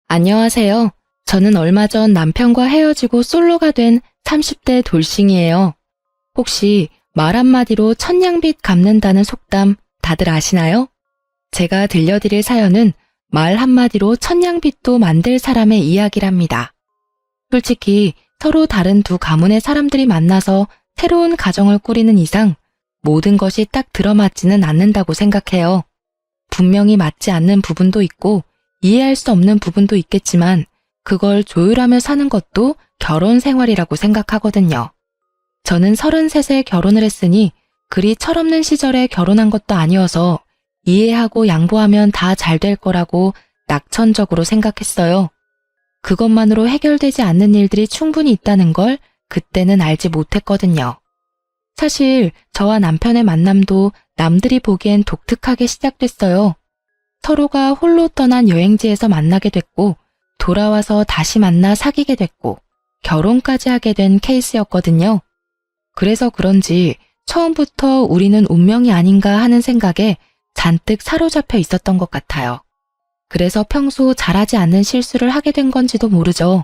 안녕하세요. 저는 얼마 전 남편과 헤어지고 솔로가 된 30대 돌싱이에요. 혹시 말 한마디로 천냥빚 갚는다는 속담 다들 아시나요? 제가 들려드릴 사연은 말 한마디로 천냥빚도 만들 사람의 이야기랍니다. 솔직히 서로 다른 두 가문의 사람들이 만나서 새로운 가정을 꾸리는 이상 모든 것이 딱 들어맞지는 않는다고 생각해요. 분명히 맞지 않는 부분도 있고 이해할 수 없는 부분도 있겠지만 그걸 조율하며 사는 것도 결혼 생활이라고 생각하거든요. 저는 33세 결혼을 했으니 그리 철없는 시절에 결혼한 것도 아니어서 이해하고 양보하면 다 잘 될 거라고 낙천적으로 생각했어요. 그것만으로 해결되지 않는 일들이 충분히 있다는 걸 그때는 알지 못했거든요. 사실 저와 남편의 만남도 남들이 보기엔 독특하게 시작됐어요. 서로가 홀로 떠난 여행지에서 만나게 됐고 돌아와서 다시 만나 사귀게 됐고 결혼까지 하게 된 케이스였거든요. 그래서 그런지 처음부터 우리는 운명이 아닌가 하는 생각에 잔뜩 사로잡혀 있었던 것 같아요. 그래서 평소 잘하지 않는 실수를 하게 된 건지도 모르죠.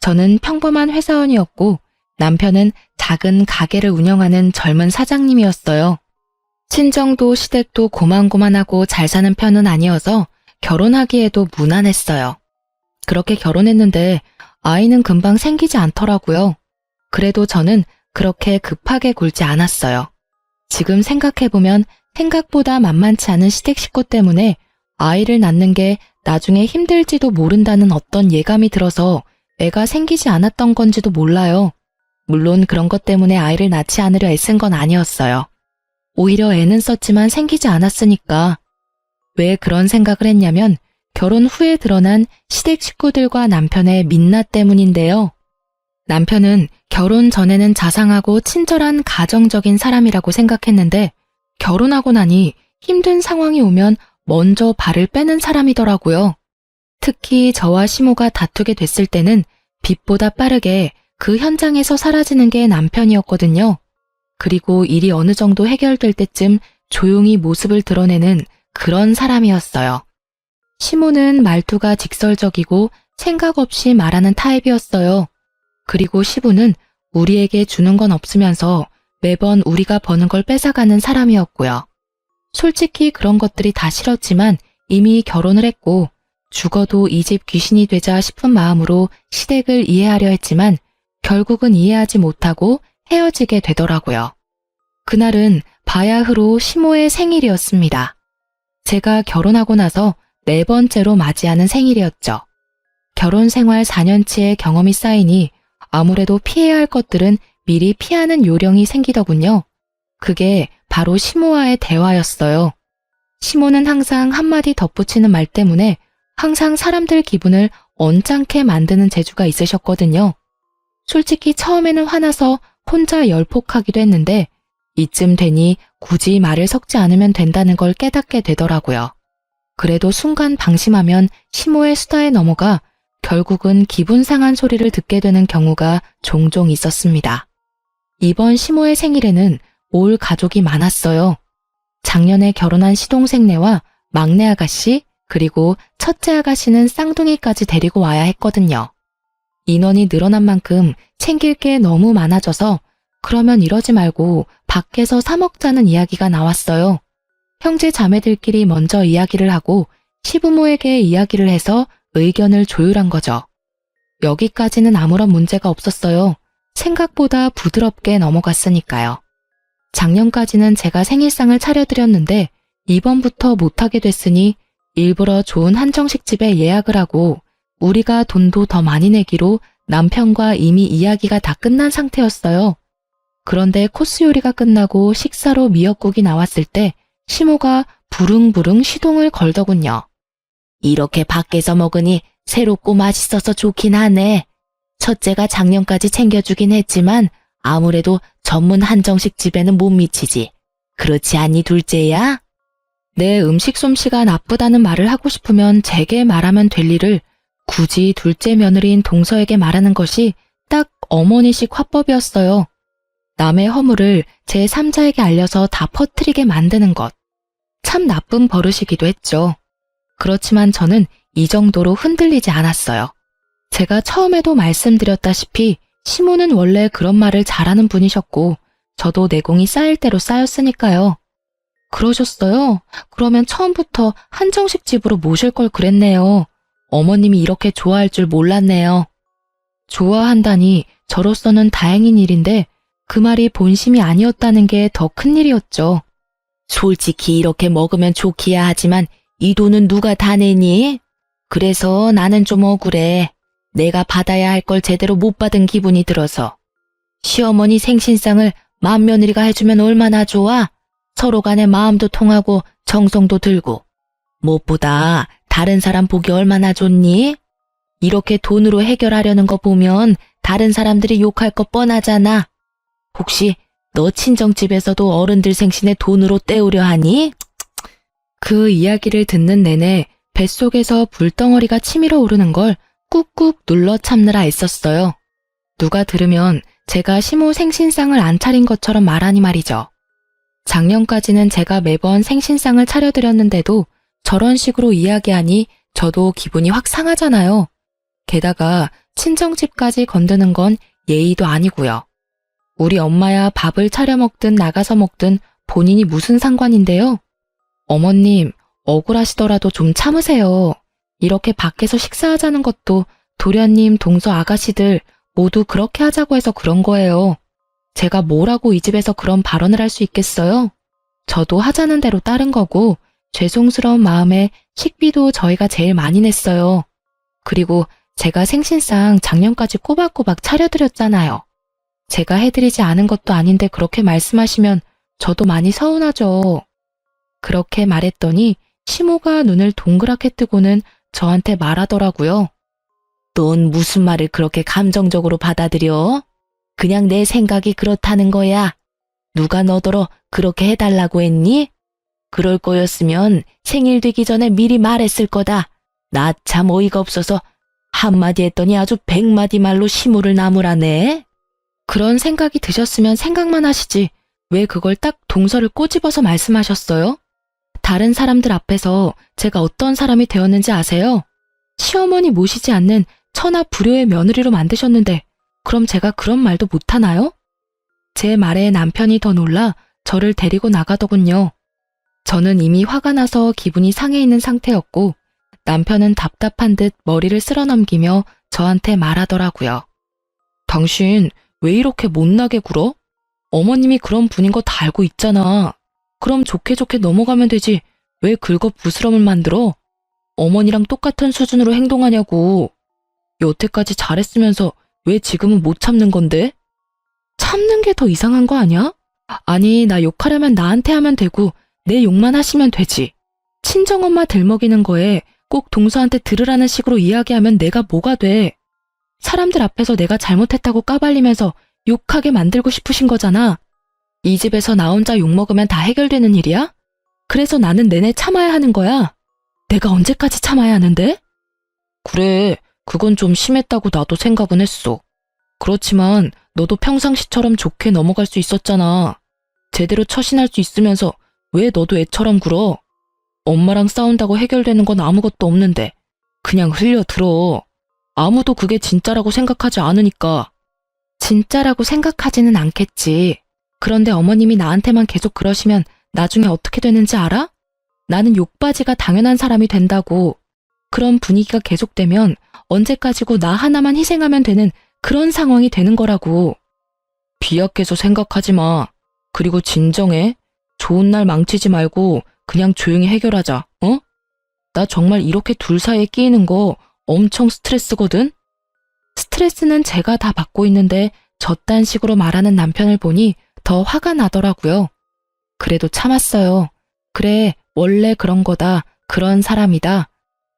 저는 평범한 회사원이었고 남편은 작은 가게를 운영하는 젊은 사장님이었어요. 친정도 시댁도 고만고만하고 잘 사는 편은 아니어서 결혼하기에도 무난했어요. 그렇게 결혼했는데 아이는 금방 생기지 않더라고요. 그래도 저는 그렇게 급하게 굴지 않았어요. 지금 생각해보면 생각보다 만만치 않은 시댁 식구 때문에 아이를 낳는 게 나중에 힘들지도 모른다는 어떤 예감이 들어서 애가 생기지 않았던 건지도 몰라요. 물론 그런 것 때문에 아이를 낳지 않으려 애쓴 건 아니었어요. 오히려 애는 썼지만 생기지 않았으니까. 왜 그런 생각을 했냐면 결혼 후에 드러난 시댁 식구들과 남편의 민낯 때문인데요. 남편은 결혼 전에는 자상하고 친절한 가정적인 사람이라고 생각했는데 결혼하고 나니 힘든 상황이 오면 먼저 발을 빼는 사람이더라고요. 특히 저와 시모가 다투게 됐을 때는 빛보다 빠르게 그 현장에서 사라지는 게 남편이었거든요. 그리고 일이 어느 정도 해결될 때쯤 조용히 모습을 드러내는 그런 사람이었어요. 시모는 말투가 직설적이고 생각 없이 말하는 타입이었어요. 그리고 시부는 우리에게 주는 건 없으면서 매번 우리가 버는 걸 뺏어가는 사람이었고요. 솔직히 그런 것들이 다 싫었지만 이미 결혼을 했고 죽어도 이 집 귀신이 되자 싶은 마음으로 시댁을 이해하려 했지만 결국은 이해하지 못하고 헤어지게 되더라고요. 그날은 바야흐로 시모의 생일이었습니다. 제가 결혼하고 나서 4번째로 맞이하는 생일이었죠. 결혼 생활 4년치의 경험이 쌓이니 아무래도 피해야 할 것들은 미리 피하는 요령이 생기더군요. 그게 바로 시모와의 대화였어요. 시모는 항상 한마디 덧붙이는 말 때문에 항상 사람들 기분을 언짢게 만드는 재주가 있으셨거든요. 솔직히 처음에는 화나서 혼자 열폭하기도 했는데 이쯤 되니 굳이 말을 섞지 않으면 된다는 걸 깨닫게 되더라고요. 그래도 순간 방심하면 시모의 수다에 넘어가 결국은 기분 상한 소리를 듣게 되는 경우가 종종 있었습니다. 이번 시모의 생일에는 올 가족이 많았어요. 작년에 결혼한 시동생네와 막내 아가씨 그리고 첫째 아가씨는 쌍둥이까지 데리고 와야 했거든요. 인원이 늘어난 만큼 챙길 게 너무 많아져서 그러면 이러지 말고 밖에서 사 먹자는 이야기가 나왔어요. 형제 자매들끼리 먼저 이야기를 하고 시부모에게 이야기를 해서 의견을 조율한 거죠. 여기까지는 아무런 문제가 없었어요. 생각보다 부드럽게 넘어갔으니까요. 작년까지는 제가 생일상을 차려드렸는데 이번부터 못하게 됐으니 일부러 좋은 한정식 집에 예약을 하고 우리가 돈도 더 많이 내기로 남편과 이미 이야기가 다 끝난 상태였어요. 그런데 코스 요리가 끝나고 식사로 미역국이 나왔을 때 시모가 부릉부릉 시동을 걸더군요. 이렇게 밖에서 먹으니 새롭고 맛있어서 좋긴 하네. 첫째가 작년까지 챙겨주긴 했지만 아무래도 전문 한정식 집에는 못 미치지. 그렇지 않니 둘째야? 내 음식 솜씨가 나쁘다는 말을 하고 싶으면 제게 말하면 될 일을 굳이 둘째 며느리인 동서에게 말하는 것이 딱 어머니식 화법이었어요. 남의 허물을 제3자에게 알려서 다 퍼뜨리게 만드는 것. 참 나쁜 버릇이기도 했죠. 그렇지만 저는 이 정도로 흔들리지 않았어요. 제가 처음에도 말씀드렸다시피 시모는 원래 그런 말을 잘하는 분이셨고 저도 내공이 쌓일 대로 쌓였으니까요. 그러셨어요? 그러면 처음부터 한정식 집으로 모실 걸 그랬네요. 어머님이 이렇게 좋아할 줄 몰랐네요. 좋아한다니 저로서는 다행인 일인데 그 말이 본심이 아니었다는 게 더 큰일이었죠. 솔직히 이렇게 먹으면 좋기야 하지만 이 돈은 누가 다 내니? 그래서 나는 좀 억울해. 내가 받아야 할 걸 제대로 못 받은 기분이 들어서. 시어머니 생신상을 맏며느리가 해주면 얼마나 좋아? 서로 간에 마음도 통하고 정성도 들고. 무엇보다 다른 사람 보기 얼마나 좋니? 이렇게 돈으로 해결하려는 거 보면 다른 사람들이 욕할 거 뻔하잖아. 혹시 너 친정집에서도 어른들 생신에 돈으로 때우려 하니? 그 이야기를 듣는 내내 뱃속에서 불덩어리가 치밀어 오르는 걸 꾹꾹 눌러 참느라 애썼어요. 누가 들으면 제가 시모 생신상을 안 차린 것처럼 말하니 말이죠. 작년까지는 제가 매번 생신상을 차려드렸는데도 저런 식으로 이야기하니 저도 기분이 확 상하잖아요. 게다가 친정집까지 건드는 건 예의도 아니고요. 우리 엄마야 밥을 차려 먹든 나가서 먹든 본인이 무슨 상관인데요. 어머님, 억울하시더라도 좀 참으세요. 이렇게 밖에서 식사하자는 것도 도련님, 동서 아가씨들 모두 그렇게 하자고 해서 그런 거예요. 제가 뭐라고 이 집에서 그런 발언을 할 수 있겠어요? 저도 하자는 대로 따른 거고 죄송스러운 마음에 식비도 저희가 제일 많이 냈어요. 그리고 제가 생신상 작년까지 꼬박꼬박 차려드렸잖아요. 제가 해드리지 않은 것도 아닌데 그렇게 말씀하시면 저도 많이 서운하죠. 그렇게 말했더니 시모가 눈을 동그랗게 뜨고는 저한테 말하더라고요. 넌 무슨 말을 그렇게 감정적으로 받아들여? 그냥 내 생각이 그렇다는 거야. 누가 너더러 그렇게 해달라고 했니? 그럴 거였으면 생일 되기 전에 미리 말했을 거다. 나 참 어이가 없어서 한마디 했더니 아주 100마디 말로 시무를 나무라네. 그런 생각이 드셨으면 생각만 하시지 왜 그걸 딱 동서를 꼬집어서 말씀하셨어요? 다른 사람들 앞에서 제가 어떤 사람이 되었는지 아세요? 시어머니 모시지 않는 천하 불효의 며느리로 만드셨는데 그럼 제가 그런 말도 못하나요? 제 말에 남편이 더 놀라 저를 데리고 나가더군요. 저는 이미 화가 나서 기분이 상해 있는 상태였고 남편은 답답한 듯 머리를 쓸어넘기며 저한테 말하더라고요. 당신 왜 이렇게 못나게 굴어? 어머님이 그런 분인 거 다 알고 있잖아. 그럼 좋게 좋게 넘어가면 되지. 왜 긁어 부스럼을 만들어? 어머니랑 똑같은 수준으로 행동하냐고. 여태까지 잘했으면서 왜 지금은 못 참는 건데? 참는 게 더 이상한 거 아니야? 아니, 나 욕하려면 나한테 하면 되고 내 욕만 하시면 되지. 친정엄마 들먹이는 거에 꼭 동서한테 들으라는 식으로 이야기하면 내가 뭐가 돼? 사람들 앞에서 내가 잘못했다고 까발리면서 욕하게 만들고 싶으신 거잖아. 이 집에서 나 혼자 욕먹으면 다 해결되는 일이야? 그래서 나는 내내 참아야 하는 거야. 내가 언제까지 참아야 하는데? 그래, 그건 좀 심했다고 나도 생각은 했어. 그렇지만 너도 평상시처럼 좋게 넘어갈 수 있었잖아. 제대로 처신할 수 있으면서 왜 너도 애처럼 굴어? 엄마랑 싸운다고 해결되는 건 아무것도 없는데 그냥 흘려들어. 아무도 그게 진짜라고 생각하지 않으니까. 진짜라고 생각하지는 않겠지. 그런데 어머님이 나한테만 계속 그러시면 나중에 어떻게 되는지 알아? 나는 욕바지가 당연한 사람이 된다고. 그런 분위기가 계속되면 언제까지고 나 하나만 희생하면 되는 그런 상황이 되는 거라고. 비약해서 생각하지 마. 그리고 진정해. 좋은 날 망치지 말고 그냥 조용히 해결하자. 어? 나 정말 이렇게 둘 사이에 끼이는 거 엄청 스트레스거든? 스트레스는 제가 다 받고 있는데 저딴 식으로 말하는 남편을 보니 더 화가 나더라고요. 그래도 참았어요. 그래, 원래 그런 거다. 그런 사람이다.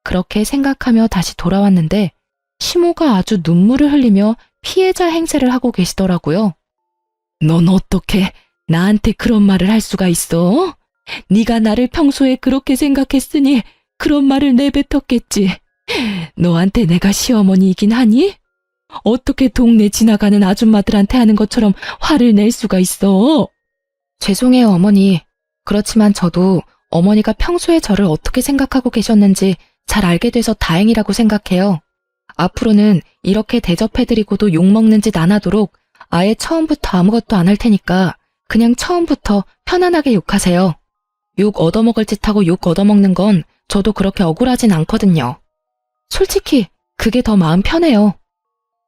그렇게 생각하며 다시 돌아왔는데 시모가 아주 눈물을 흘리며 피해자 행세를 하고 계시더라고요. 넌 어떻게 나한테 그런 말을 할 수가 있어? 네가 나를 평소에 그렇게 생각했으니 그런 말을 내뱉었겠지. 너한테 내가 시어머니이긴 하니? 어떻게 동네 지나가는 아줌마들한테 하는 것처럼 화를 낼 수가 있어? 죄송해요, 어머니. 그렇지만 저도 어머니가 평소에 저를 어떻게 생각하고 계셨는지 잘 알게 돼서 다행이라고 생각해요. 앞으로는 이렇게 대접해드리고도 욕먹는 짓 안 하도록 아예 처음부터 아무것도 안 할 테니까 그냥 처음부터 편안하게 욕하세요. 욕 얻어먹을 짓 하고 욕 얻어먹는 건 저도 그렇게 억울하진 않거든요. 솔직히 그게 더 마음 편해요.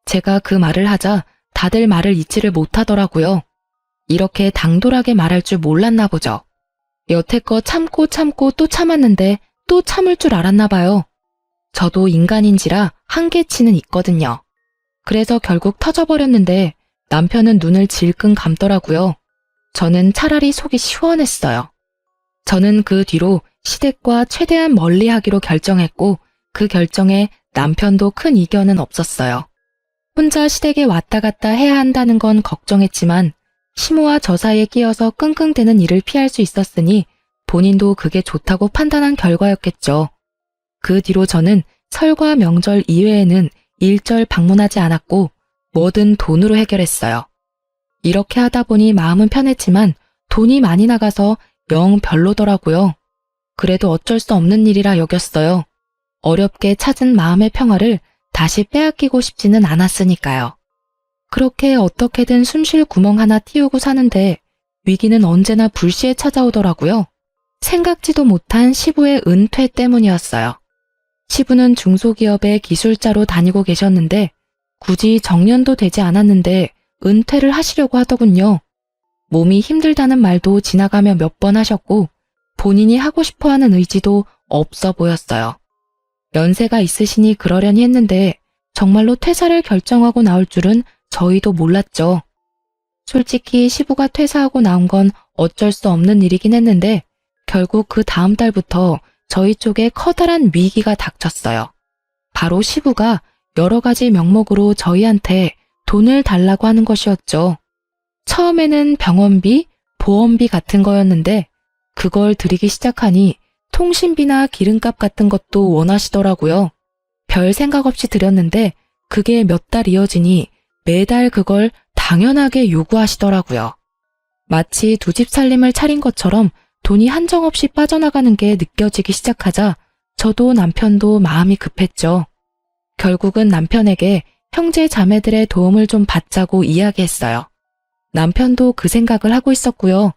제가 그 말을 하자 다들 말을 잊지를 못하더라고요. 이렇게 당돌하게 말할 줄 몰랐나 보죠. 여태껏 참고 또 참았는데 또 참을 줄 알았나 봐요. 저도 인간인지라 한계치는 있거든요. 그래서 결국 터져버렸는데 남편은 눈을 질끈 감더라고요. 저는 차라리 속이 시원했어요. 저는 그 뒤로 시댁과 최대한 멀리하기로 결정했고 그 결정에 남편도 큰 이견은 없었어요. 혼자 시댁에 왔다 갔다 해야 한다는 건 걱정했지만 시모와 저 사이에 끼어서 끙끙대는 일을 피할 수 있었으니 본인도 그게 좋다고 판단한 결과였겠죠. 그 뒤로 저는 설과 명절 이외에는 일절 방문하지 않았고 뭐든 돈으로 해결했어요. 이렇게 하다 보니 마음은 편했지만 돈이 많이 나가서 영 별로더라고요. 그래도 어쩔 수 없는 일이라 여겼어요. 어렵게 찾은 마음의 평화를 다시 빼앗기고 싶지는 않았으니까요. 그렇게 어떻게든 숨쉴 구멍 하나 틔우고 사는데 위기는 언제나 불시에 찾아오더라고요. 생각지도 못한 시부의 은퇴 때문이었어요. 시부는 중소기업의 기술자로 다니고 계셨는데 굳이 정년도 되지 않았는데 은퇴를 하시려고 하더군요. 몸이 힘들다는 말도 지나가며 몇 번 하셨고 본인이 하고 싶어하는 의지도 없어 보였어요. 연세가 있으시니 그러려니 했는데 정말로 퇴사를 결정하고 나올 줄은 저희도 몰랐죠. 솔직히 시부가 퇴사하고 나온 건 어쩔 수 없는 일이긴 했는데 결국 그 다음 달부터 저희 쪽에 커다란 위기가 닥쳤어요. 바로 시부가 여러 가지 명목으로 저희한테 돈을 달라고 하는 것이었죠. 처음에는 병원비, 보험비 같은 거였는데 그걸 드리기 시작하니 통신비나 기름값 같은 것도 원하시더라고요. 별 생각 없이 드렸는데 그게 몇 달 이어지니 매달 그걸 당연하게 요구하시더라고요. 마치 두 집 살림을 차린 것처럼 돈이 한정없이 빠져나가는 게 느껴지기 시작하자 저도 남편도 마음이 급했죠. 결국은 남편에게 형제 자매들의 도움을 좀 받자고 이야기했어요. 남편도 그 생각을 하고 있었고요.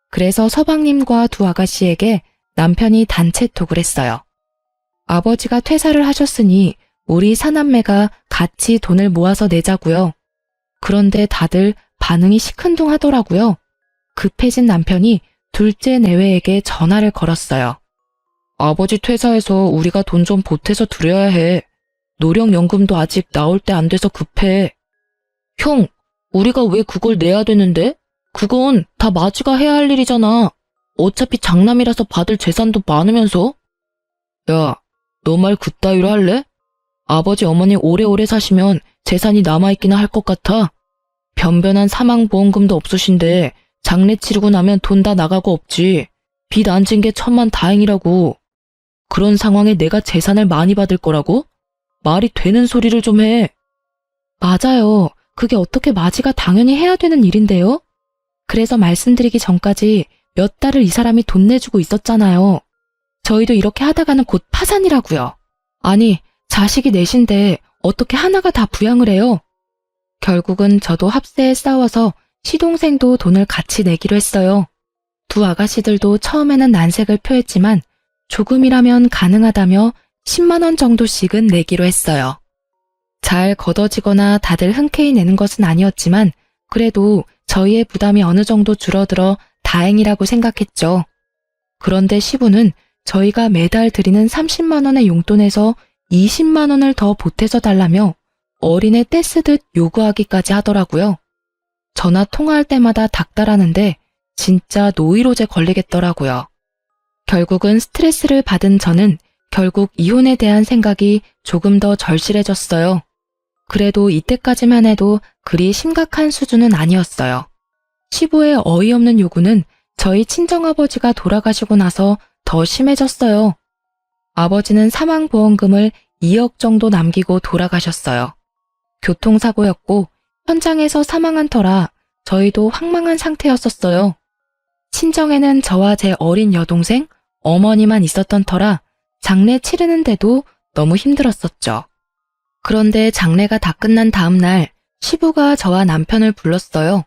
그래서 서방님과 두 아가씨에게 남편이 단체 톡을 했어요. 아버지가 퇴사를 하셨으니 우리 사남매가 같이 돈을 모아서 내자고요. 그런데 다들 반응이 시큰둥하더라고요. 급해진 남편이 둘째 내외에게 전화를 걸었어요. 아버지 퇴사해서 우리가 돈 좀 보태서 드려야 해. 노령연금도 아직 나올 때 안 돼서 급해. 형, 우리가 왜 그걸 내야 되는데? 그건 다 마지가 해야 할 일이잖아. 어차피 장남이라서 받을 재산도 많으면서. 야, 너 말 그따위로 할래? 아버지 어머니 오래오래 사시면 재산이 남아있기나 할 것 같아. 변변한 사망보험금도 없으신데 장례 치르고 나면 돈 다 나가고 없지. 빚 안 진 게 천만다행이라고. 그런 상황에 내가 재산을 많이 받을 거라고? 말이 되는 소리를 좀 해. 맞아요. 그게 어떻게 마지가 당연히 해야 되는 일인데요? 그래서 말씀드리기 전까지 몇 달을 이 사람이 돈 내주고 있었잖아요. 저희도 이렇게 하다가는 곧 파산이라고요. 아니, 자식이 넷인데 어떻게 하나가 다 부양을 해요? 결국은 저도 합세에 싸워서 시동생도 돈을 같이 내기로 했어요. 두 아가씨들도 처음에는 난색을 표했지만 조금이라면 가능하다며 10만 원 정도씩은 내기로 했어요. 잘 걷어지거나 다들 흔쾌히 내는 것은 아니었지만 그래도 저희의 부담이 어느 정도 줄어들어 다행이라고 생각했죠. 그런데 시부는 저희가 매달 드리는 30만 원의 용돈에서 20만 원을 더 보태서 달라며 어린애 떼쓰듯 요구하기까지 하더라고요. 전화 통화할 때마다 닥달하는데 진짜 노이로제 걸리겠더라고요. 결국은 스트레스를 받은 저는 결국 이혼에 대한 생각이 조금 더 절실해졌어요. 그래도 이때까지만 해도 그리 심각한 수준은 아니었어요. 시부의 어이없는 요구는 저희 친정아버지가 돌아가시고 나서 더 심해졌어요. 아버지는 사망보험금을 2억 정도 남기고 돌아가셨어요. 교통사고였고 현장에서 사망한 터라 저희도 황망한 상태였었어요. 친정에는 저와 제 어린 여동생, 어머니만 있었던 터라 장례 치르는데도 너무 힘들었었죠. 그런데 장례가 다 끝난 다음 날 시부가 저와 남편을 불렀어요.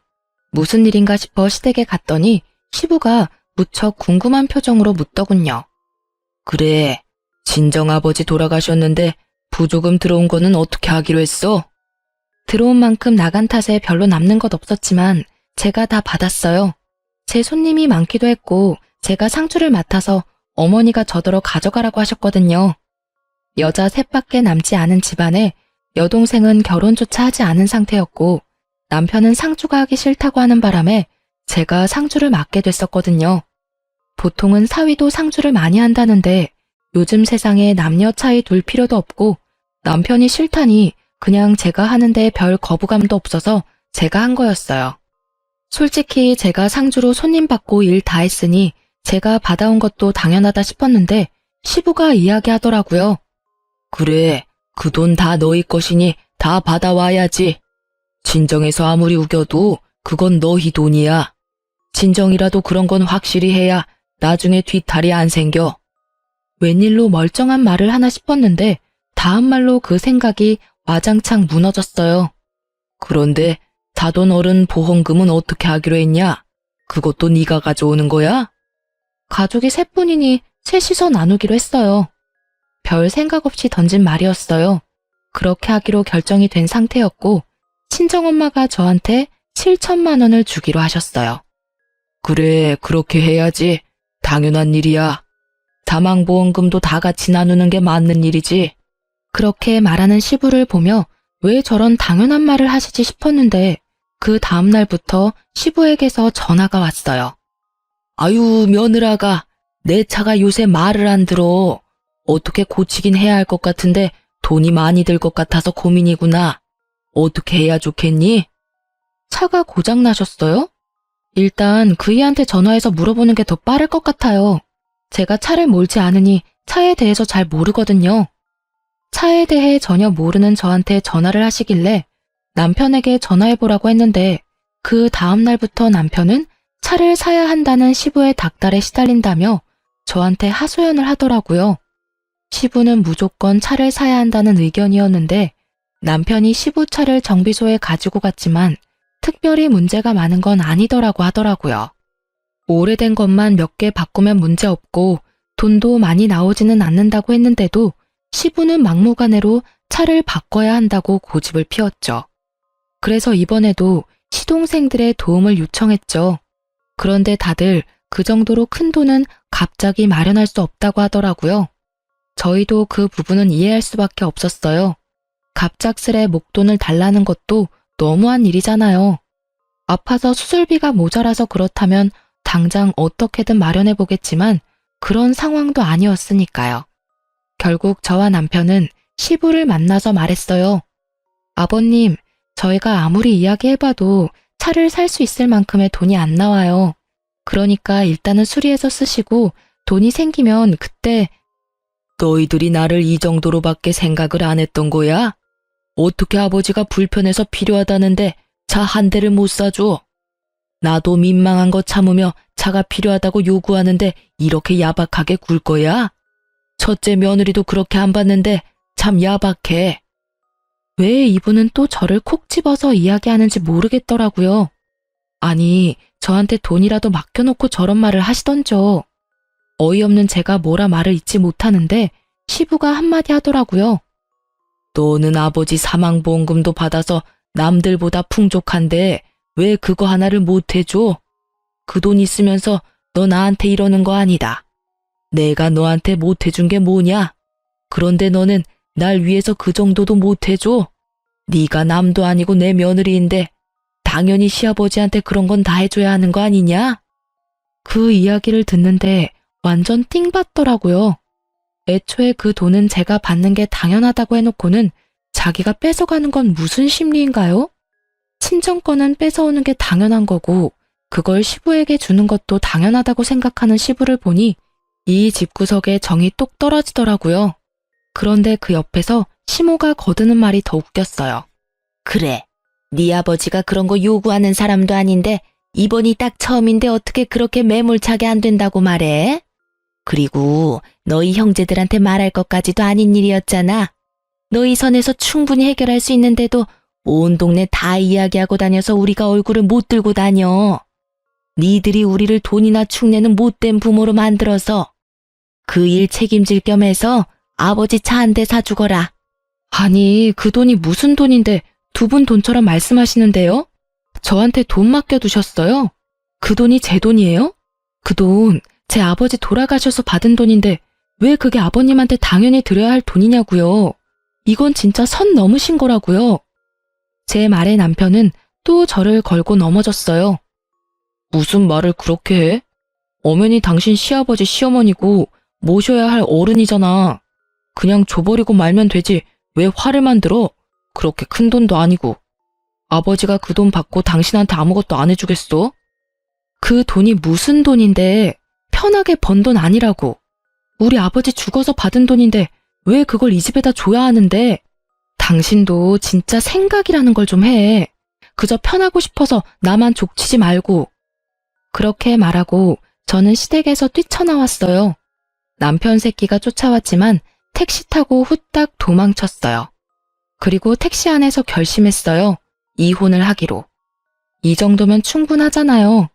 무슨 일인가 싶어 시댁에 갔더니 시부가 무척 궁금한 표정으로 묻더군요. 그래, 친정아버지 돌아가셨는데 부조금 들어온 거는 어떻게 하기로 했어? 들어온 만큼 나간 탓에 별로 남는 것 없었지만 제가 다 받았어요. 제 손님이 많기도 했고 제가 상주를 맡아서 어머니가 저더러 가져가라고 하셨거든요. 여자 셋밖에 남지 않은 집안에 여동생은 결혼조차 하지 않은 상태였고 남편은 상주가 하기 싫다고 하는 바람에 제가 상주를 맡게 됐었거든요. 보통은 사위도 상주를 많이 한다는데 요즘 세상에 남녀 차이 둘 필요도 없고 남편이 싫다니 그냥 제가 하는데 별 거부감도 없어서 제가 한 거였어요. 솔직히 제가 상주로 손님 받고 일 다 했으니 제가 받아온 것도 당연하다 싶었는데 시부가 이야기하더라고요. 그래, 그 돈 다 너희 것이니 다 받아와야지. 친정에서 아무리 우겨도 그건 너희 돈이야. 친정이라도 그런 건 확실히 해야 나중에 뒤탈이 안 생겨. 웬일로 멀쩡한 말을 하나 싶었는데 다음 말로 그 생각이 와장창 무너졌어요. 그런데 다돈 어른 보험금은 어떻게 하기로 했냐? 그것도 네가 가져오는 거야? 가족이 셋뿐이니 셋이서 나누기로 했어요. 별 생각 없이 던진 말이었어요. 그렇게 하기로 결정이 된 상태였고 친정엄마가 저한테 7천만 원을 주기로 하셨어요. 그래, 그렇게 해야지. 당연한 일이야. 사망보험금도 다 같이 나누는 게 맞는 일이지. 그렇게 말하는 시부를 보며 왜 저런 당연한 말을 하시지 싶었는데 그 다음 날부터 시부에게서 전화가 왔어요. 아유, 며느라가 내 차가 요새 말을 안 들어. 어떻게 고치긴 해야 할 것 같은데 돈이 많이 들 것 같아서 고민이구나. 어떻게 해야 좋겠니? 차가 고장 나셨어요? 일단 그이한테 전화해서 물어보는 게 더 빠를 것 같아요. 제가 차를 몰지 않으니 차에 대해서 잘 모르거든요. 차에 대해 전혀 모르는 저한테 전화를 하시길래 남편에게 전화해보라고 했는데 그 다음 날부터 남편은 차를 사야 한다는 시부의 닥달에 시달린다며 저한테 하소연을 하더라고요. 시부는 무조건 차를 사야 한다는 의견이었는데 남편이 시부 차를 정비소에 가지고 갔지만 특별히 문제가 많은 건 아니더라고 하더라고요. 오래된 것만 몇 개 바꾸면 문제없고 돈도 많이 나오지는 않는다고 했는데도 시부는 막무가내로 차를 바꿔야 한다고 고집을 피웠죠. 그래서 이번에도 시동생들의 도움을 요청했죠. 그런데 다들 그 정도로 큰 돈은 갑자기 마련할 수 없다고 하더라고요. 저희도 그 부분은 이해할 수밖에 없었어요. 갑작스레 목돈을 달라는 것도 너무한 일이잖아요. 아파서 수술비가 모자라서 그렇다면 당장 어떻게든 마련해 보겠지만 그런 상황도 아니었으니까요. 결국 저와 남편은 시부를 만나서 말했어요. 아버님, 저희가 아무리 이야기해봐도 차를 살 수 있을 만큼의 돈이 안 나와요. 그러니까 일단은 수리해서 쓰시고 돈이 생기면 그때. 너희들이 나를 이 정도로밖에 생각을 안 했던 거야? 어떻게 아버지가 불편해서 필요하다는데 차 한 대를 못 사줘? 나도 민망한 거 참으며 차가 필요하다고 요구하는데 이렇게 야박하게 굴 거야? 첫째 며느리도 그렇게 안 봤는데 참 야박해. 왜 이분은 또 저를 콕 집어서 이야기하는지 모르겠더라고요. 아니, 저한테 돈이라도 맡겨놓고 저런 말을 하시던죠. 어이없는 제가 뭐라 말을 잇지 못하는데 시부가 한마디 하더라고요. 너는 아버지 사망보험금도 받아서 남들보다 풍족한데 왜 그거 하나를 못 해줘? 그 돈 있으면서 너 나한테 이러는 거 아니다. 내가 너한테 못 해준 게 뭐냐? 그런데 너는 날 위해서 그 정도도 못 해줘? 네가 남도 아니고 내 며느리인데 당연히 시아버지한테 그런 건 다 해줘야 하는 거 아니냐? 그 이야기를 듣는데 완전 띵 받더라고요. 애초에 그 돈은 제가 받는 게 당연하다고 해놓고는 자기가 뺏어가는 건 무슨 심리인가요? 친정 거는 뺏어오는 게 당연한 거고 그걸 시부에게 주는 것도 당연하다고 생각하는 시부를 보니 이 집구석에 정이 똑 떨어지더라고요. 그런데 그 옆에서 시모가 거드는 말이 더 웃겼어요. 그래, 네 아버지가 그런 거 요구하는 사람도 아닌데 이번이 딱 처음인데 어떻게 그렇게 매몰차게 안 된다고 말해? 그리고 너희 형제들한테 말할 것까지도 아닌 일이었잖아. 너희 선에서 충분히 해결할 수 있는데도 온 동네 다 이야기하고 다녀서 우리가 얼굴을 못 들고 다녀. 니들이 우리를 돈이나 축내는 못된 부모로 만들어서 그 일 책임질 겸 해서 아버지 차 한 대 사주거라. 아니, 그 돈이 무슨 돈인데 두 분 돈처럼 말씀하시는데요? 저한테 돈 맡겨두셨어요? 그 돈이 제 돈이에요? 그 돈 제 아버지 돌아가셔서 받은 돈인데 왜 그게 아버님한테 당연히 드려야 할 돈이냐고요. 이건 진짜 선 넘으신 거라고요. 제 말에 남편은 또 저를 걸고 넘어졌어요. 무슨 말을 그렇게 해? 엄연히 당신 시아버지 시어머니고 모셔야 할 어른이잖아. 그냥 줘버리고 말면 되지 왜 화를 만들어? 그렇게 큰 돈도 아니고. 아버지가 그 돈 받고 당신한테 아무것도 안 해주겠어? 그 돈이 무슨 돈인데 편하게 번 돈 아니라고. 우리 아버지 죽어서 받은 돈인데 왜 그걸 이 집에다 줘야 하는데. 당신도 진짜 생각이라는 걸 좀 해. 그저 편하고 싶어서 나만 족치지 말고. 그렇게 말하고 저는 시댁에서 뛰쳐나왔어요. 남편 새끼가 쫓아왔지만 택시 타고 후딱 도망쳤어요. 그리고 택시 안에서 결심했어요. 이혼을 하기로. 이 정도면 충분하잖아요.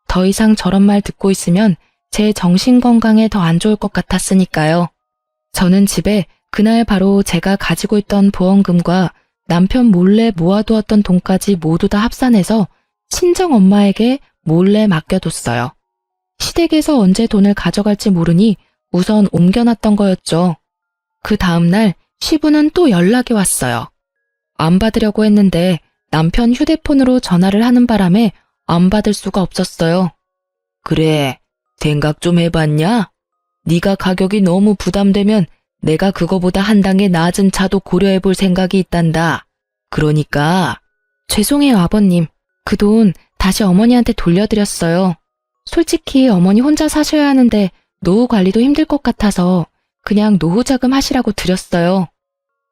더 이상 저런 말 듣고 있으면 제 정신건강에 더 안 좋을 것 같았으니까요. 저는 집에 그날 바로 제가 가지고 있던 보험금과 남편 몰래 모아두었던 돈까지 모두 다 합산해서 친정엄마에게 몰래 맡겨뒀어요. 시댁에서 언제 돈을 가져갈지 모르니 우선 옮겨놨던 거였죠. 그 다음날 시부는 또 연락이 왔어요. 안 받으려고 했는데 남편 휴대폰으로 전화를 하는 바람에 안 받을 수가 없었어요. 그래, 생각 좀 해봤냐? 네가 가격이 너무 부담되면 내가 그거보다 한 단계 낮은 차도 고려해볼 생각이 있단다. 그러니까. 죄송해요, 아버님. 그 돈 다시 어머니한테 돌려드렸어요. 솔직히 어머니 혼자 사셔야 하는데 노후 관리도 힘들 것 같아서 그냥 노후 자금 하시라고 드렸어요.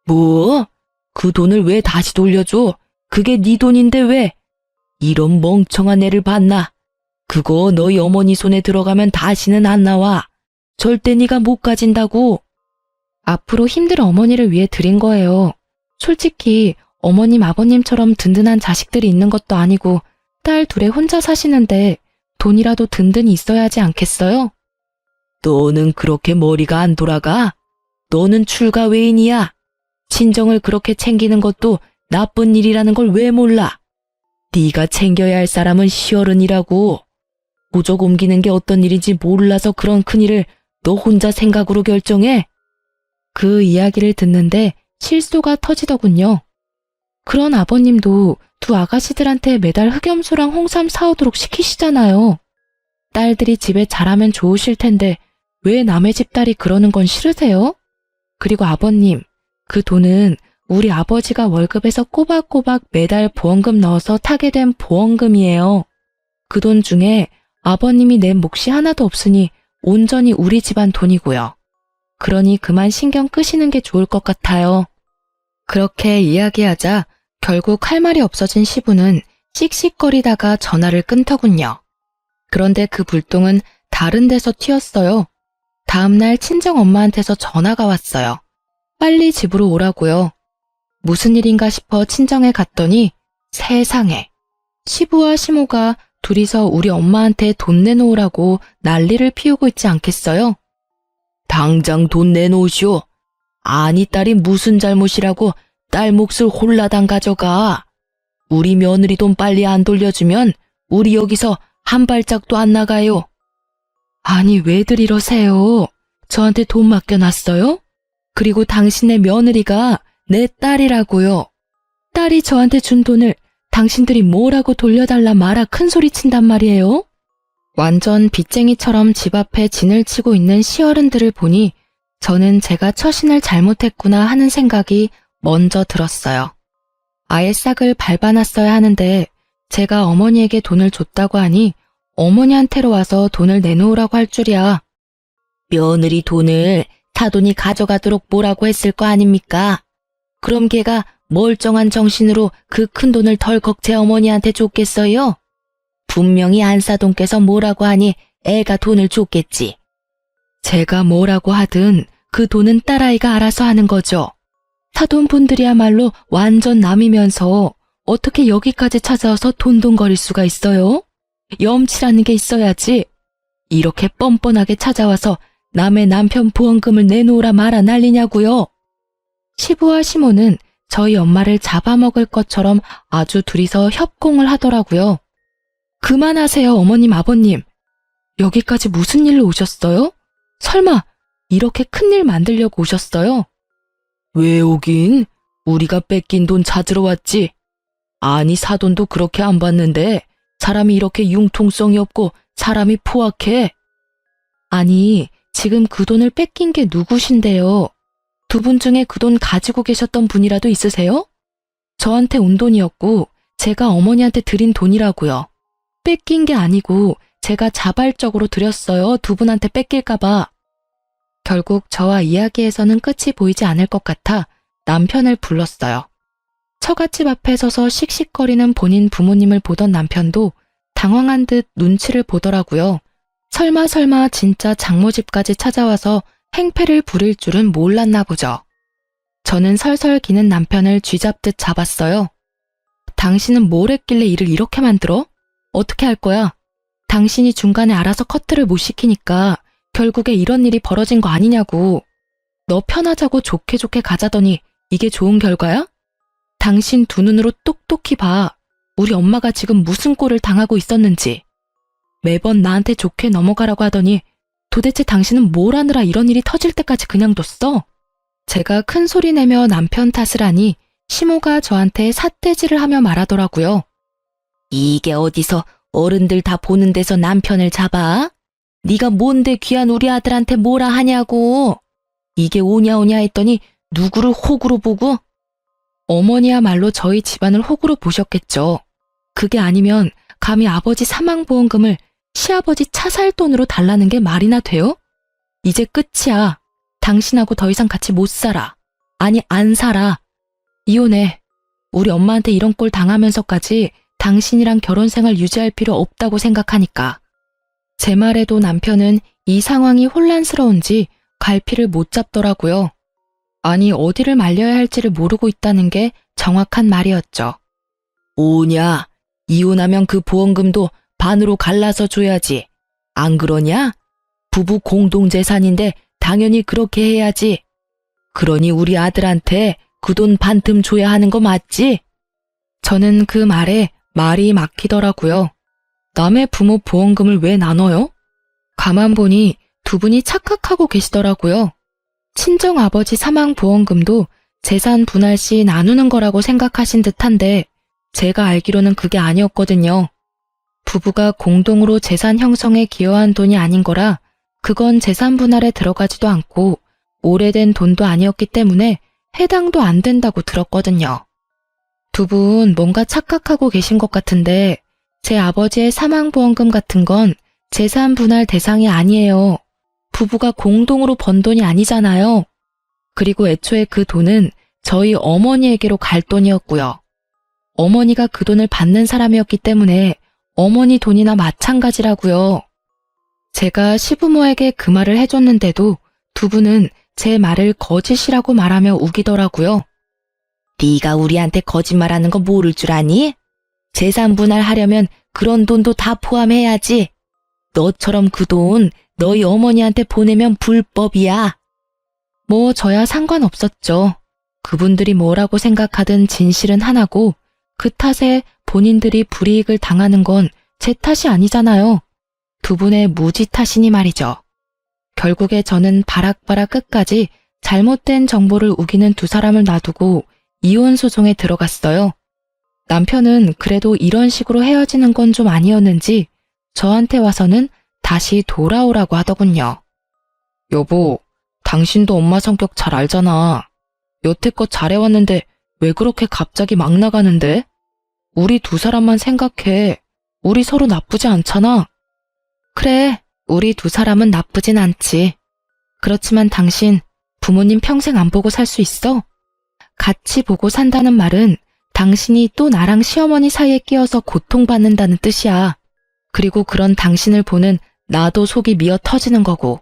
뭐? 그 돈을 왜 다시 돌려줘? 그게 네 돈인데 왜? 이런 멍청한 애를 봤나? 그거 너희 어머니 손에 들어가면 다시는 안 나와. 절대 네가 못 가진다고. 앞으로 힘들 어머니를 위해 드린 거예요. 솔직히 어머님 아버님처럼 든든한 자식들이 있는 것도 아니고 딸 둘에 혼자 사시는데 돈이라도 든든히 있어야 하지 않겠어요? 너는 그렇게 머리가 안 돌아가? 너는 출가 외인이야. 친정을 그렇게 챙기는 것도 나쁜 일이라는 걸 왜 몰라? 네가 챙겨야 할 사람은 시어른이라고. 부적 옮기는 게 어떤 일인지 몰라서 그런 큰일을 너 혼자 생각으로 결정해? 그 이야기를 듣는데 실소가 터지더군요. 그런 아버님도 두 아가씨들한테 매달 흑염소랑 홍삼 사오도록 시키시잖아요. 딸들이 집에 잘하면 좋으실 텐데 왜 남의 집 딸이 그러는 건 싫으세요? 그리고 아버님, 그 돈은 우리 아버지가 월급에서 꼬박꼬박 매달 보험금 넣어서 타게 된 보험금이에요. 그 돈 중에 아버님이 낸 몫이 하나도 없으니 온전히 우리 집안 돈이고요. 그러니 그만 신경 끄시는 게 좋을 것 같아요. 그렇게 이야기하자 결국 할 말이 없어진 시부는 씩씩거리다가 전화를 끊더군요. 그런데 그 불똥은 다른 데서 튀었어요. 다음날 친정엄마한테서 전화가 왔어요. 빨리 집으로 오라고요. 무슨 일인가 싶어 친정에 갔더니 세상에 시부와 시모가 둘이서 우리 엄마한테 돈 내놓으라고 난리를 피우고 있지 않겠어요? 당장 돈 내놓으시오. 아니 딸이 무슨 잘못이라고 딸 몫을 홀라당 가져가. 우리 며느리 돈 빨리 안 돌려주면 우리 여기서 한 발짝도 안 나가요. 아니 왜들 이러세요? 저한테 돈 맡겨놨어요? 그리고 당신의 며느리가 내 딸이라고요. 딸이 저한테 준 돈을 당신들이 뭐라고 돌려달라 마라 큰 소리 친단 말이에요? 완전 빚쟁이처럼 집 앞에 진을 치고 있는 시어른들을 보니 저는 제가 처신을 잘못했구나 하는 생각이 먼저 들었어요. 아예 싹을 밟아놨어야 하는데 제가 어머니에게 돈을 줬다고 하니 어머니한테로 와서 돈을 내놓으라고 할 줄이야. 며느리 돈을 사돈이 가져가도록 뭐라고 했을 거 아닙니까? 그럼 걔가 멀쩡한 정신으로 그 큰 돈을 덜컥 제 어머니한테 줬겠어요? 분명히 안사돈께서 뭐라고 하니 애가 돈을 줬겠지. 제가 뭐라고 하든 그 돈은 딸아이가 알아서 하는 거죠. 사돈분들이야말로 완전 남이면서 어떻게 여기까지 찾아와서 돈돈거릴 수가 있어요? 염치라는 게 있어야지. 이렇게 뻔뻔하게 찾아와서 남의 남편 보험금을 내놓으라 말아 난리냐고요. 시부와 시모는 저희 엄마를 잡아먹을 것처럼 아주 둘이서 협공을 하더라고요. 그만하세요, 어머님, 아버님. 여기까지 무슨 일로 오셨어요? 설마 이렇게 큰일 만들려고 오셨어요? 왜 오긴? 우리가 뺏긴 돈 찾으러 왔지. 아니, 사돈도 그렇게 안 받는데 사람이 이렇게 융통성이 없고 사람이 포악해. 아니, 지금 그 돈을 뺏긴 게 누구신데요? 두 분 중에 그 돈 가지고 계셨던 분이라도 있으세요? 저한테 온 돈이었고 제가 어머니한테 드린 돈이라고요. 뺏긴 게 아니고 제가 자발적으로 드렸어요. 두 분한테 뺏길까 봐. 결국 저와 이야기에서는 끝이 보이지 않을 것 같아 남편을 불렀어요. 처갓집 앞에 서서 씩씩거리는 본인 부모님을 보던 남편도 당황한 듯 눈치를 보더라고요. 설마 진짜 장모집까지 찾아와서 행패를 부릴 줄은 몰랐나 보죠. 저는 설설 기는 남편을 쥐잡듯 잡았어요. 당신은 뭘 했길래 일을 이렇게 만들어? 어떻게 할 거야? 당신이 중간에 알아서 커트를 못 시키니까 결국에 이런 일이 벌어진 거 아니냐고. 너 편하자고 좋게 가자더니 이게 좋은 결과야? 당신 두 눈으로 똑똑히 봐. 우리 엄마가 지금 무슨 꼴을 당하고 있었는지. 매번 나한테 좋게 넘어가라고 하더니 도대체 당신은 뭘 하느라 이런 일이 터질 때까지 그냥 뒀어? 제가 큰 소리 내며 남편 탓을 하니 시모가 저한테 삿대질을 하며 말하더라고요. 이게 어디서 어른들 다 보는 데서 남편을 잡아? 네가 뭔데 귀한 우리 아들한테 뭐라 하냐고. 이게 오냐 했더니 누구를 호구로 보고? 어머니야말로 저희 집안을 호구로 보셨겠죠. 그게 아니면 감히 아버지 사망보험금을 시아버지 차살 돈으로 달라는 게 말이나 돼요? 이제 끝이야. 당신하고 더 이상 같이 못 살아. 아니, 안 살아. 이혼해. 우리 엄마한테 이런 꼴 당하면서까지 당신이랑 결혼 생활 유지할 필요 없다고 생각하니까. 제 말에도 남편은 이 상황이 혼란스러운지 갈피를 못 잡더라고요. 아니, 어디를 말려야 할지를 모르고 있다는 게 정확한 말이었죠. 오냐, 이혼하면 그 보험금도 반으로 갈라서 줘야지. 안 그러냐? 부부 공동재산인데 당연히 그렇게 해야지. 그러니 우리 아들한테 그 돈 반틈 줘야 하는 거 맞지? 저는 그 말에 말이 막히더라고요. 남의 부모 보험금을 왜 나눠요? 가만 보니 두 분이 착각하고 계시더라고요. 친정아버지 사망보험금도 재산 분할 시 나누는 거라고 생각하신 듯한데 제가 알기로는 그게 아니었거든요. 부부가 공동으로 재산 형성에 기여한 돈이 아닌 거라 그건 재산 분할에 들어가지도 않고 오래된 돈도 아니었기 때문에 해당도 안 된다고 들었거든요. 두 분 뭔가 착각하고 계신 것 같은데 제 아버지의 사망보험금 같은 건 재산 분할 대상이 아니에요. 부부가 공동으로 번 돈이 아니잖아요. 그리고 애초에 그 돈은 저희 어머니에게로 갈 돈이었고요. 어머니가 그 돈을 받는 사람이었기 때문에 어머니 돈이나 마찬가지라고요. 제가 시부모에게 그 말을 해줬는데도 두 분은 제 말을 거짓이라고 말하며 우기더라고요. 네가 우리한테 거짓말하는 거 모를 줄 아니? 재산 분할하려면 그런 돈도 다 포함해야지. 너처럼 그 돈 너희 어머니한테 보내면 불법이야. 뭐 저야 상관없었죠. 그분들이 뭐라고 생각하든 진실은 하나고 그 탓에 본인들이 불이익을 당하는 건 제 탓이 아니잖아요. 두 분의 무지 탓이니 말이죠. 결국에 저는 바락바락 끝까지 잘못된 정보를 우기는 두 사람을 놔두고 이혼 소송에 들어갔어요. 남편은 그래도 이런 식으로 헤어지는 건 좀 아니었는지 저한테 와서는 다시 돌아오라고 하더군요. 여보, 당신도 엄마 성격 잘 알잖아. 여태껏 잘해왔는데 왜 그렇게 갑자기 막 나가는데? 우리 두 사람만 생각해. 우리 서로 나쁘지 않잖아. 그래, 우리 두 사람은 나쁘진 않지. 그렇지만 당신 부모님 평생 안 보고 살 수 있어? 같이 보고 산다는 말은 당신이 또 나랑 시어머니 사이에 끼어서 고통받는다는 뜻이야. 그리고 그런 당신을 보는 나도 속이 미어 터지는 거고.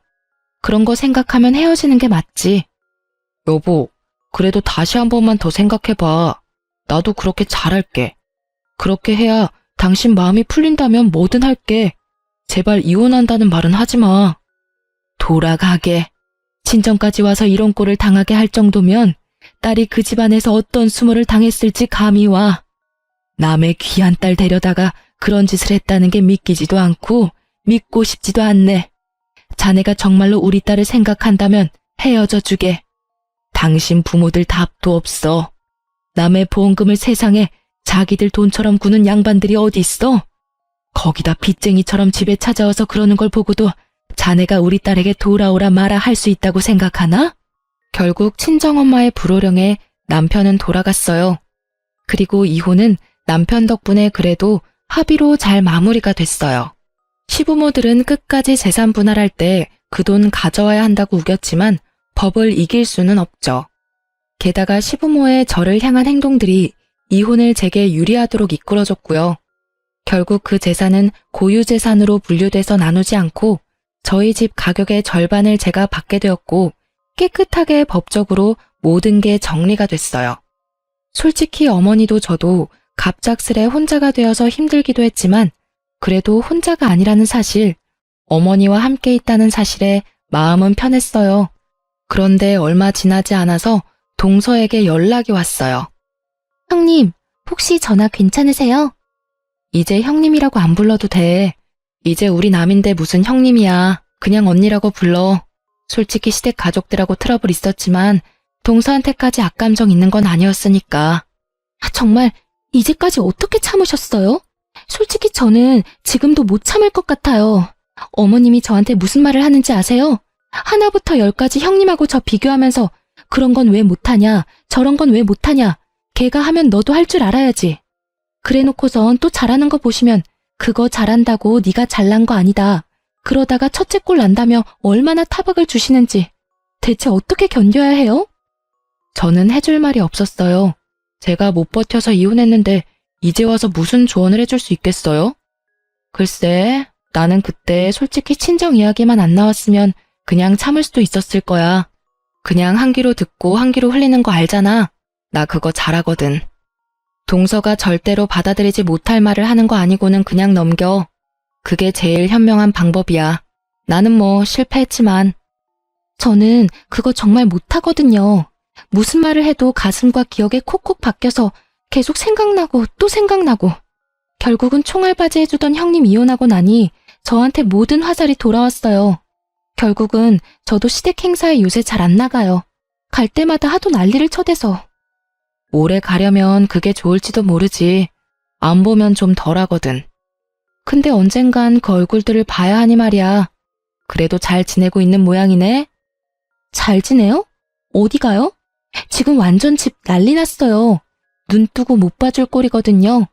그런 거 생각하면 헤어지는 게 맞지. 여보, 그래도 다시 한 번만 더 생각해봐. 나도 그렇게 잘할게. 그렇게 해야 당신 마음이 풀린다면 뭐든 할게. 제발 이혼한다는 말은 하지 마. 돌아가게. 친정까지 와서 이런 꼴을 당하게 할 정도면 딸이 그 집안에서 어떤 수모를 당했을지 감이 와. 남의 귀한 딸 데려다가 그런 짓을 했다는 게 믿기지도 않고 믿고 싶지도 않네. 자네가 정말로 우리 딸을 생각한다면 헤어져 주게. 당신 부모들 답도 없어. 남의 보험금을 세상에 자기들 돈처럼 구는 양반들이 어디 있어? 거기다 빚쟁이처럼 집에 찾아와서 그러는 걸 보고도 자네가 우리 딸에게 돌아오라 마라 할 수 있다고 생각하나? 결국 친정엄마의 불호령에 남편은 돌아갔어요. 그리고 이혼은 남편 덕분에 그래도 합의로 잘 마무리가 됐어요. 시부모들은 끝까지 재산 분할할 때 그 돈 가져와야 한다고 우겼지만 법을 이길 수는 없죠. 게다가 시부모의 저를 향한 행동들이 이혼을 제게 유리하도록 이끌어줬고요. 결국 그 재산은 고유재산으로 분류돼서 나누지 않고 저희 집 가격의 절반을 제가 받게 되었고 깨끗하게 법적으로 모든 게 정리가 됐어요. 솔직히 어머니도 저도 갑작스레 혼자가 되어서 힘들기도 했지만 그래도 혼자가 아니라는 사실, 어머니와 함께 있다는 사실에 마음은 편했어요. 그런데 얼마 지나지 않아서 동서에게 연락이 왔어요. 형님, 혹시 전화 괜찮으세요? 이제 형님이라고 안 불러도 돼. 이제 우리 남인데 무슨 형님이야. 그냥 언니라고 불러. 솔직히 시댁 가족들하고 트러블 있었지만 동서한테까지 악감정 있는 건 아니었으니까. 정말 이제까지 어떻게 참으셨어요? 솔직히 저는 지금도 못 참을 것 같아요. 어머님이 저한테 무슨 말을 하는지 아세요? 하나부터 열까지 형님하고 저 비교하면서 그런 건 왜 못하냐, 저런 건 왜 못하냐, 걔가 하면 너도 할 줄 알아야지. 그래놓고선 또 잘하는 거 보시면 그거 잘한다고 네가 잘난 거 아니다. 그러다가 첫째 꼴 난다며 얼마나 타박을 주시는지 대체 어떻게 견뎌야 해요? 저는 해줄 말이 없었어요. 제가 못 버텨서 이혼했는데 이제 와서 무슨 조언을 해줄 수 있겠어요? 글쎄, 나는 그때 솔직히 친정 이야기만 안 나왔으면 그냥 참을 수도 있었을 거야. 그냥 한 귀로 듣고 한 귀로 흘리는 거 알잖아. 나 그거 잘하거든. 동서가 절대로 받아들이지 못할 말을 하는 거 아니고는 그냥 넘겨. 그게 제일 현명한 방법이야. 나는 뭐 실패했지만. 저는 그거 정말 못하거든요. 무슨 말을 해도 가슴과 기억에 콕콕 박혀서 계속 생각나고 또 생각나고. 결국은 총알바지 해주던 형님 이혼하고 나니 저한테 모든 화살이 돌아왔어요. 결국은 저도 시댁 행사에 요새 잘 안 나가요. 갈 때마다 하도 난리를 쳐대서. 오래 가려면 그게 좋을지도 모르지. 안 보면 좀 덜하거든. 근데 언젠간 그 얼굴들을 봐야 하니 말이야. 그래도 잘 지내고 있는 모양이네. 잘 지내요? 어디 가요? 지금 완전 집 난리 났어요. 눈 뜨고 못 봐줄 꼴이거든요.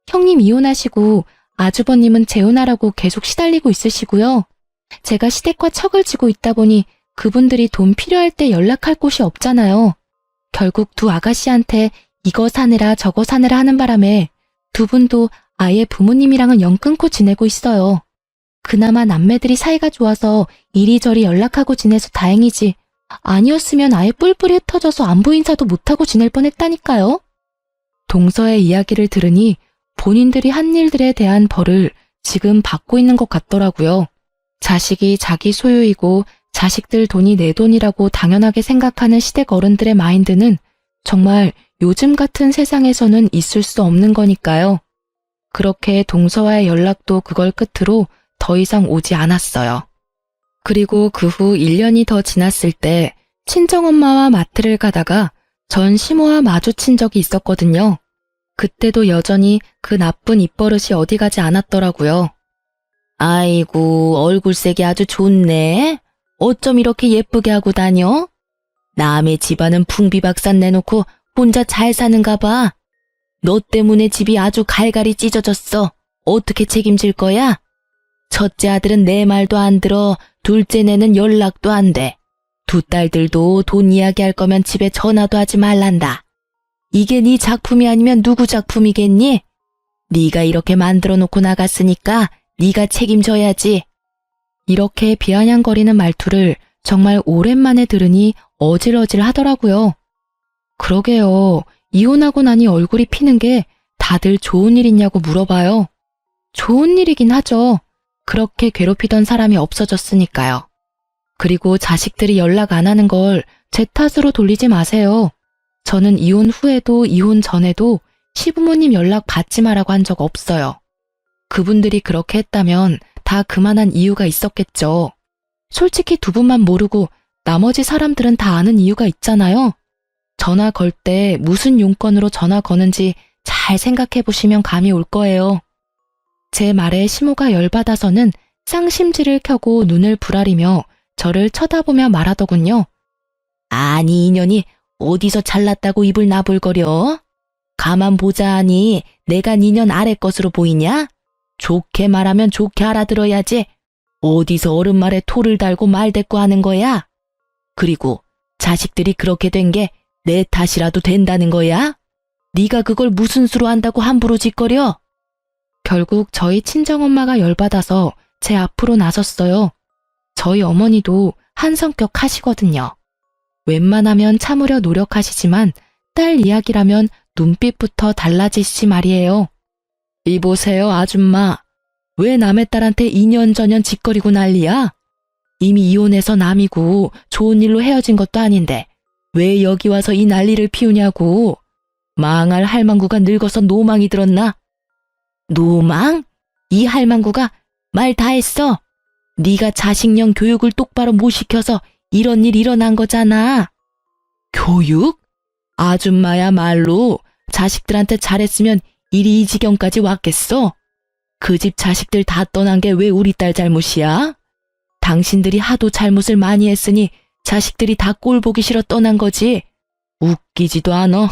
형님 이혼하시고 아주버님은 재혼하라고 계속 시달리고 있으시고요. 제가 시댁과 척을 지고 있다 보니 그분들이 돈 필요할 때 연락할 곳이 없잖아요. 결국 두 아가씨한테 이거 사느라 저거 사느라 하는 바람에 두 분도 아예 부모님이랑은 연 끊고 지내고 있어요. 그나마 남매들이 사이가 좋아서 이리저리 연락하고 지내서 다행이지. 아니었으면 아예 뿔뿔이 흩어져서 안부 인사도 못하고 지낼 뻔했다니까요. 동서의 이야기를 들으니 본인들이 한 일들에 대한 벌을 지금 받고 있는 것 같더라고요. 자식이 자기 소유이고 자식들 돈이 내 돈이라고 당연하게 생각하는 시댁 어른들의 마인드는 정말 요즘 같은 세상에서는 있을 수 없는 거니까요. 그렇게 동서와의 연락도 그걸 끝으로 더 이상 오지 않았어요. 그리고 그 후 1년이 더 지났을 때 친정엄마와 마트를 가다가 전 시모와 마주친 적이 있었거든요. 그때도 여전히 그 나쁜 입버릇이 어디 가지 않았더라고요. 아이고, 얼굴색이 아주 좋네. 어쩜 이렇게 예쁘게 하고 다녀? 남의 집안은 풍비박산 내놓고 혼자 잘 사는가 봐. 너 때문에 집이 아주 갈갈이 찢어졌어. 어떻게 책임질 거야? 첫째 아들은 내 말도 안 들어. 둘째네는 연락도 안 돼. 두 딸들도 돈 이야기할 거면 집에 전화도 하지 말란다. 이게 네 작품이 아니면 누구 작품이겠니? 네가 이렇게 만들어 놓고 나갔으니까 네가 책임져야지. 이렇게 비아냥거리는 말투를 정말 오랜만에 들으니 어질어질 하더라고요. 그러게요. 이혼하고 나니 얼굴이 피는 게 다들 좋은 일 있냐고 물어봐요. 좋은 일이긴 하죠. 그렇게 괴롭히던 사람이 없어졌으니까요. 그리고 자식들이 연락 안 하는 걸 제 탓으로 돌리지 마세요. 저는 이혼 후에도 이혼 전에도 시부모님 연락 받지 마라고 한 적 없어요. 그분들이 그렇게 했다면 다 그만한 이유가 있었겠죠. 솔직히 두 분만 모르고 나머지 사람들은 다 아는 이유가 있잖아요. 전화 걸 때 무슨 용건으로 전화 거는지 잘 생각해 보시면 감이 올 거예요. 제 말에 시모가 열받아서는 쌍심지를 켜고 눈을 부라리며 저를 쳐다보며 말하더군요. 아니 이년이 어디서 잘났다고 입을 나불거려? 가만 보자 하니 내가 니년 아래 것으로 보이냐? 좋게 말하면 좋게 알아들어야지. 어디서 어른 말에 토를 달고 말대꾸 하는 거야? 그리고 자식들이 그렇게 된 게 내 탓이라도 된다는 거야? 네가 그걸 무슨 수로 한다고 함부로 짓거려? 결국 저희 친정엄마가 열받아서 제 앞으로 나섰어요. 저희 어머니도 한 성격 하시거든요. 웬만하면 참으려 노력하시지만 딸 이야기라면 눈빛부터 달라지시지 말이에요. 이보세요 아줌마. 왜 남의 딸한테 2년 전년 짓거리고 난리야? 이미 이혼해서 남이고 좋은 일로 헤어진 것도 아닌데 왜 여기 와서 이 난리를 피우냐고. 망할 할망구가 늙어서 노망이 들었나? 노망? 이 할망구가 말 다 했어. 네가 자식령 교육을 똑바로 못 시켜서 이런 일 일어난 거잖아. 교육? 아줌마야말로 자식들한테 잘했으면 일이 이 지경까지 왔겠어? 그 집 자식들 다 떠난 게 왜 우리 딸 잘못이야? 당신들이 하도 잘못을 많이 했으니 자식들이 다 꼴 보기 싫어 떠난 거지. 웃기지도 않아.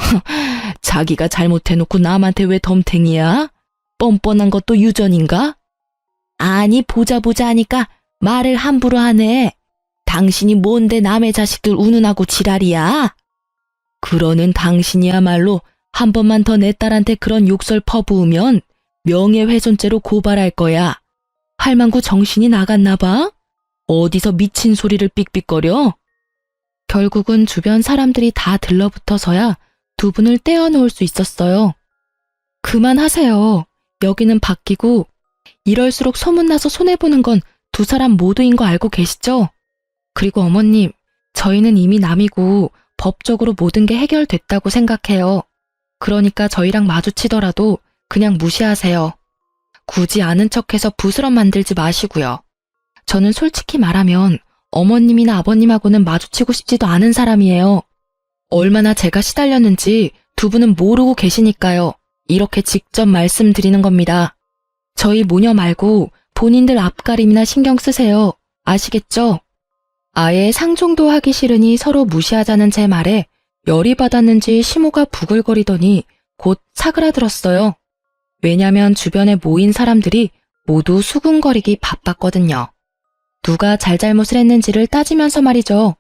자기가 잘못해놓고 남한테 왜 덤탱이야? 뻔뻔한 것도 유전인가? 아니 보자 하니까 말을 함부로 하네. 당신이 뭔데 남의 자식들 운운하고 지랄이야? 그러는 당신이야말로 한 번만 더 내 딸한테 그런 욕설 퍼부으면 명예훼손죄로 고발할 거야. 할망구 정신이 나갔나 봐? 어디서 미친 소리를 삑삑거려? 결국은 주변 사람들이 다 들러붙어서야 두 분을 떼어놓을 수 있었어요. 그만하세요. 여기는 바뀌고 이럴수록 소문나서 손해보는 건 두 사람 모두인 거 알고 계시죠? 그리고 어머님, 저희는 이미 남이고 법적으로 모든 게 해결됐다고 생각해요. 그러니까 저희랑 마주치더라도 그냥 무시하세요. 굳이 아는 척해서 부스럼 만들지 마시고요. 저는 솔직히 말하면 어머님이나 아버님하고는 마주치고 싶지도 않은 사람이에요. 얼마나 제가 시달렸는지 두 분은 모르고 계시니까요. 이렇게 직접 말씀드리는 겁니다. 저희 모녀 말고 본인들 앞가림이나 신경 쓰세요. 아시겠죠? 아예 상종도 하기 싫으니 서로 무시하자는 제 말에 열이 받았는지 시모가 부글거리더니 곧 사그라들었어요. 왜냐면 주변에 모인 사람들이 모두 수군거리기 바빴거든요. 누가 잘잘못을 했는지를 따지면서 말이죠.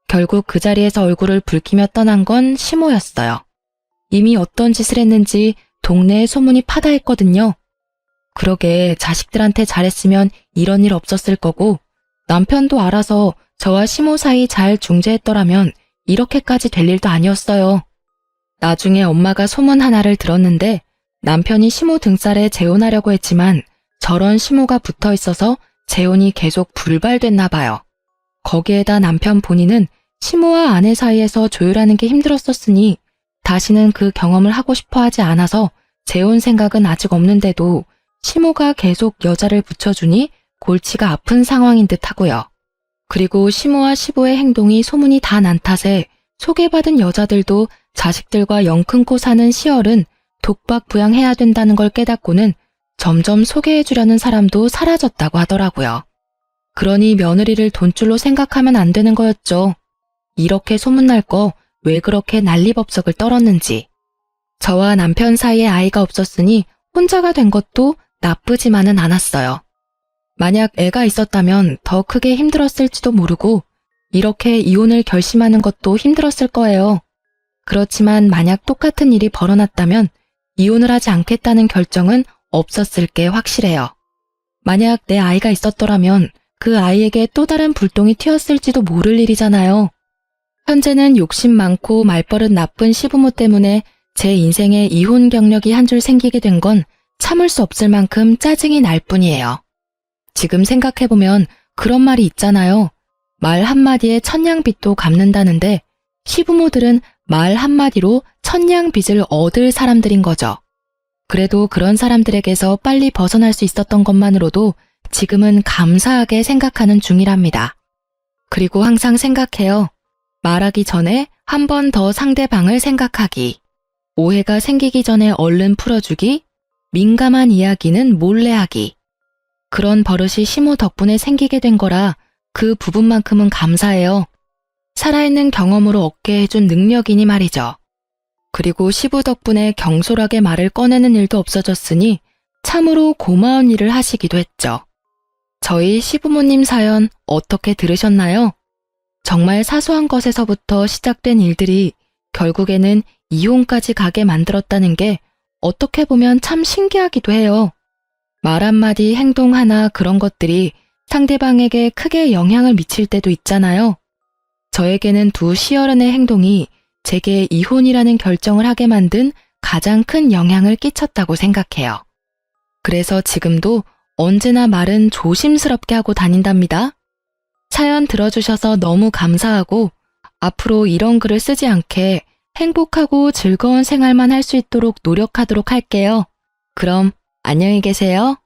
결국 그 자리에서 얼굴을 붉히며 떠난 건 시모였어요. 이미 어떤 짓을 했는지 동네에 소문이 파다했거든요. 그러게 자식들한테 잘했으면 이런 일 없었을 거고 남편도 알아서 저와 시모 사이 잘 중재했더라면 이렇게까지 될 일도 아니었어요. 나중에 엄마가 소문 하나를 들었는데 남편이 시모 등살에 재혼하려고 했지만 저런 시모가 붙어 있어서 재혼이 계속 불발됐나 봐요. 거기에다 남편 본인은 시모와 아내 사이에서 조율하는 게 힘들었었으니 다시는 그 경험을 하고 싶어 하지 않아서 재혼 생각은 아직 없는데도 시모가 계속 여자를 붙여주니 골치가 아픈 상황인 듯 하고요. 그리고 시모와 시부의 행동이 소문이 다 난 탓에 소개받은 여자들도 자식들과 영 끊고 사는 시얼은 독박 부양해야 된다는 걸 깨닫고는 점점 소개해주려는 사람도 사라졌다고 하더라고요. 그러니 며느리를 돈줄로 생각하면 안 되는 거였죠. 이렇게 소문날 거 왜 그렇게 난리법석을 떨었는지. 저와 남편 사이에 아이가 없었으니 혼자가 된 것도 나쁘지만은 않았어요. 만약 애가 있었다면 더 크게 힘들었을지도 모르고 이렇게 이혼을 결심하는 것도 힘들었을 거예요. 그렇지만 만약 똑같은 일이 벌어났다면 이혼을 하지 않겠다는 결정은 없었을 게 확실해요. 만약 내 아이가 있었더라면 그 아이에게 또 다른 불똥이 튀었을지도 모를 일이잖아요. 현재는 욕심 많고 말버릇 나쁜 시부모 때문에 제 인생에 이혼 경력이 한 줄 생기게 된 건 참을 수 없을 만큼 짜증이 날 뿐이에요. 지금 생각해보면 그런 말이 있잖아요. 말 한마디에 천냥빚도 갚는다는데 시부모들은 말 한마디로 천냥빚을 얻을 사람들인 거죠. 그래도 그런 사람들에게서 빨리 벗어날 수 있었던 것만으로도 지금은 감사하게 생각하는 중이랍니다. 그리고 항상 생각해요. 말하기 전에 한 번 더 상대방을 생각하기. 오해가 생기기 전에 얼른 풀어주기. 민감한 이야기는 몰래 하기. 그런 버릇이 시모 덕분에 생기게 된 거라 그 부분만큼은 감사해요. 살아있는 경험으로 얻게 해준 능력이니 말이죠. 그리고 시부 덕분에 경솔하게 말을 꺼내는 일도 없어졌으니 참으로 고마운 일을 하시기도 했죠. 저희 시부모님 사연 어떻게 들으셨나요? 정말 사소한 것에서부터 시작된 일들이 결국에는 이혼까지 가게 만들었다는 게 어떻게 보면 참 신기하기도 해요. 말 한마디, 행동 하나 그런 것들이 상대방에게 크게 영향을 미칠 때도 있잖아요. 저에게는 두 시어른의 행동이 제게 이혼이라는 결정을 하게 만든 가장 큰 영향을 끼쳤다고 생각해요. 그래서 지금도 언제나 말은 조심스럽게 하고 다닌답니다. 사연 들어주셔서 너무 감사하고 앞으로 이런 글을 쓰지 않게 행복하고 즐거운 생활만 할 수 있도록 노력하도록 할게요. 그럼 안녕히 계세요.